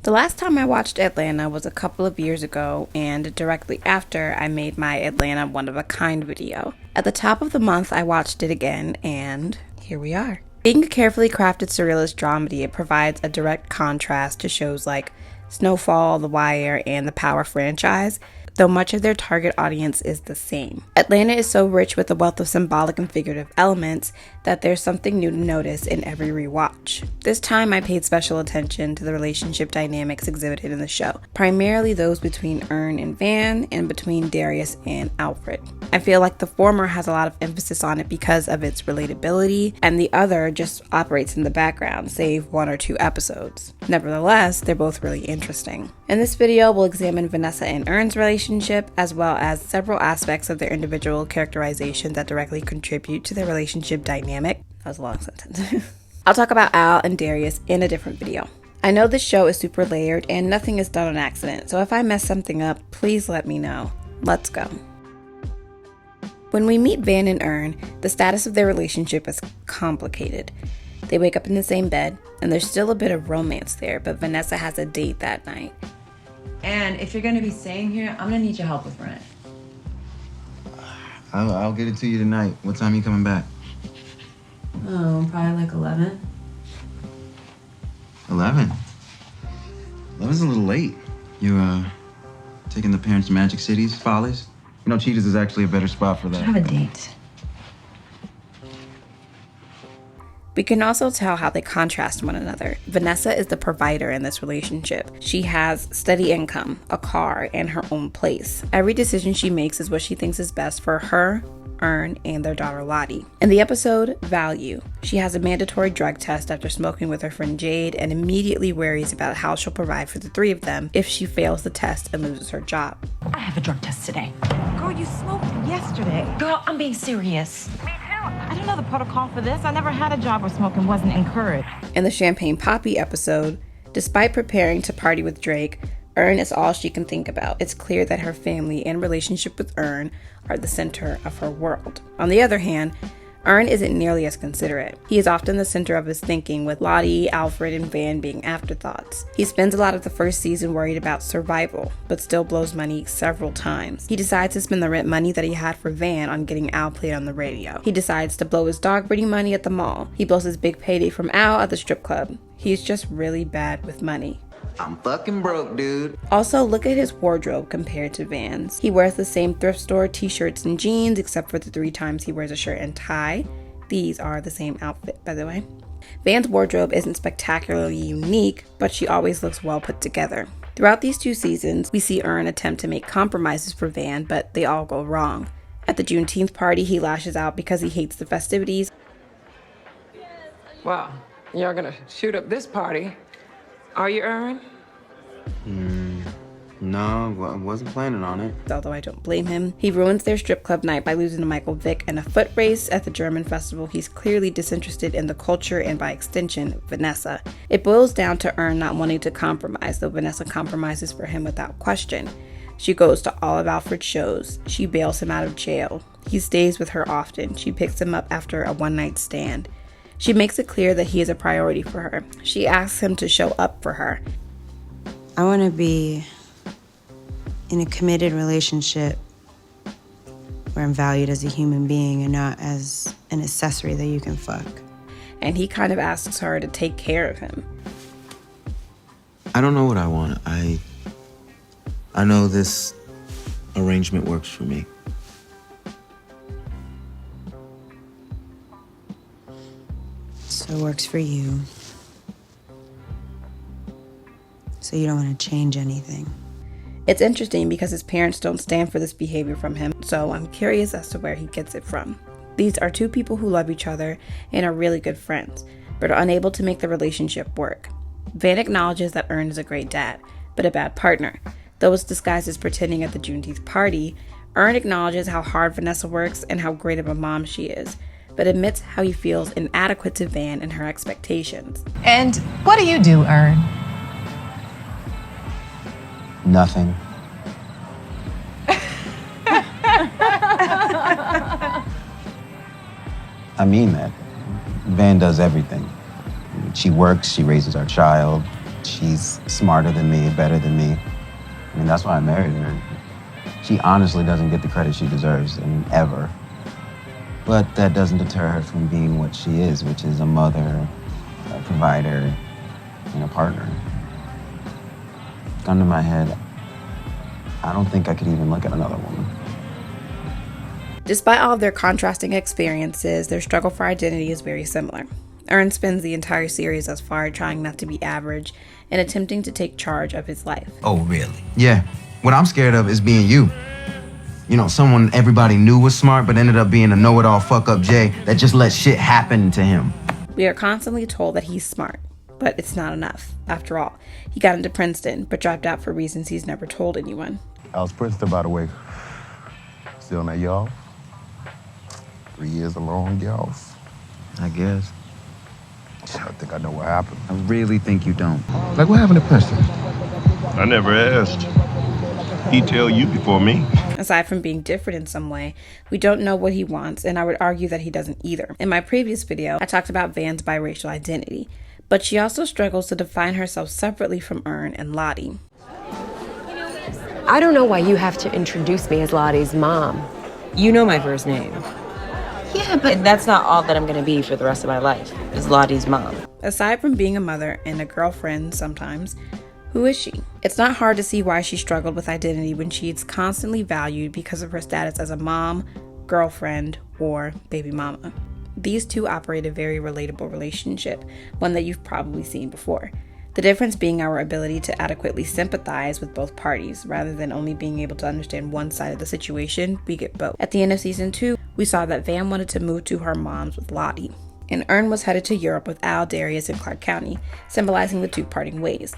The last time I watched Atlanta was a couple of years ago, and directly after I made my Atlanta one-of-a-kind video. At the top of the month, I watched it again, and here we are. Being a carefully crafted surrealist dramedy, it provides a direct contrast to shows like Snowfall, The Wire, and the Power franchise, though much of their target audience is the same. Atlanta is so rich with a wealth of symbolic and figurative elements that there's something new to notice in every rewatch. This time I paid special attention to the relationship dynamics exhibited in the show, primarily those between Ern and Van and between Darius and Alfred. I feel like the former has a lot of emphasis on it because of its relatability, and the other just operates in the background, save one or two episodes. Nevertheless, they're both really interesting. In this video, we'll examine Vanessa and Ern's relationship, as well as several aspects of their individual characterization that directly contribute to their relationship dynamic. That was a long sentence. I'll talk about Al and Darius in a different video. I know this show is super layered and nothing is done on accident, so if I mess something up, please let me know. Let's go. When we meet Van and Ern, the status of their relationship is complicated. They wake up in the same bed, and there's still a bit of romance there, but Vanessa has a date that night. And if you're going to be staying here, I'm going to need your help with rent. I'll get it to you tonight. What time are you coming back? Oh, probably like 11. 11? 11's a little late. You, taking the parents to Magic City's Follies? You know, Cheetah's is actually a better spot for that. I have a date. We can also tell how they contrast one another. Vanessa is the provider in this relationship. She has steady income, a car, and her own place. Every decision she makes is what she thinks is best for her, Ern, and their daughter Lottie. In the episode Value, she has a mandatory drug test after smoking with her friend Jade and immediately worries about how she'll provide for the three of them if she fails the test and loses her job. I have a drug test today. Girl, you smoked yesterday. Girl, I'm being serious. I don't know the protocol for this. I never had a job where smoking wasn't encouraged. In the Champagne Poppy episode, despite preparing to party with Drake, Ern is all she can think about. It's clear that her family and relationship with Ern are the center of her world. On the other hand, Ern isn't nearly as considerate. He is often the center of his thinking, with Lottie, Alfred, and Van being afterthoughts. He spends a lot of the first season worried about survival, but still blows money several times. He decides to spend the rent money that he had for Van on getting Al played on the radio. He decides to blow his dog breeding money at the mall. He blows his big payday from Al at the strip club. He's just really bad with money. I'm fucking broke, dude. Also, look at his wardrobe compared to Van's. He wears the same thrift store t-shirts and jeans, except for the 3 times he wears a shirt and tie. These are the same outfit, by the way. Van's wardrobe isn't spectacularly unique, but she always looks well put together. Throughout these 2 seasons, we see Ern attempt to make compromises for Van, but they all go wrong. At the Juneteenth party, he lashes out because he hates the festivities. Wow, y'all gonna shoot up this party? Are you, Ern? No, I wasn't planning on it. Although I don't blame him. He ruins their strip club night by losing to Michael Vick in a foot race at the German festival. He's clearly disinterested in the culture and, by extension, Vanessa. It boils down to Ern not wanting to compromise, though Vanessa compromises for him without question. She goes to all of Alfred's shows. She bails him out of jail. He stays with her often. She picks him up after a one-night stand. She makes it clear that he is a priority for her. She asks him to show up for her. I want to be in a committed relationship where I'm valued as a human being and not as an accessory that you can fuck. And he kind of asks her to take care of him. I don't know what I want. I know this arrangement works for me. So it works for you. So you don't want to change anything. It's interesting because his parents don't stand for this behavior from him, so I'm curious as to where he gets it from. These are 2 people who love each other and are really good friends, but are unable to make the relationship work. Van acknowledges that Ern is a great dad, but a bad partner. Though it's disguised as pretending at the Juneteenth party, Ern acknowledges how hard Vanessa works and how great of a mom she is, but admits how he feels inadequate to Van and her expectations. And what do you do, Ern? Nothing. I mean that. Van does everything. She works, she raises our child, she's smarter than me, better than me. I mean, that's why I married her. She honestly doesn't get the credit she deserves, ever. But that doesn't deter her from being what she is, which is a mother, a provider, and a partner. Gun to my head, I don't think I could even look at another woman. Despite all of their contrasting experiences, their struggle for identity is very similar. Ern spends the entire series thus far trying not to be average and attempting to take charge of his life. Oh, really? Yeah. What I'm scared of is being you. You know, someone everybody knew was smart, but ended up being a know-it-all fuck-up Jay that just let shit happen to him. We are constantly told that he's smart, but it's not enough. After all, he got into Princeton, but dropped out for reasons he's never told anyone. How's Princeton, by the way? Still on that y'all? 3 years alone, y'all? I guess. I think I know what happened. I really think you don't. Like, what happened to Princeton? I never asked. He tell you before me. Aside from being different in some way, we don't know what he wants, and I would argue that he doesn't either. In my previous video, I talked about Van's biracial identity, but she also struggles to define herself separately from Ern and Lottie. I don't know why you have to introduce me as Lottie's mom. You know my first name. Yeah, but And that's not all that I'm gonna be for the rest of my life, is Lottie's mom. Aside from being a mother and a girlfriend sometimes, who is she? It's not hard to see why she struggled with identity when she's constantly valued because of her status as a mom, girlfriend, or baby mama. These two operate a very relatable relationship, one that you've probably seen before. The difference being our ability to adequately sympathize with both parties, rather than only being able to understand one side of the situation. We get both. At the end of season 2, we saw that Van wanted to move to her mom's with Lottie, and Ern was headed to Europe with Al, Darius, and Clark County, symbolizing the two parting ways.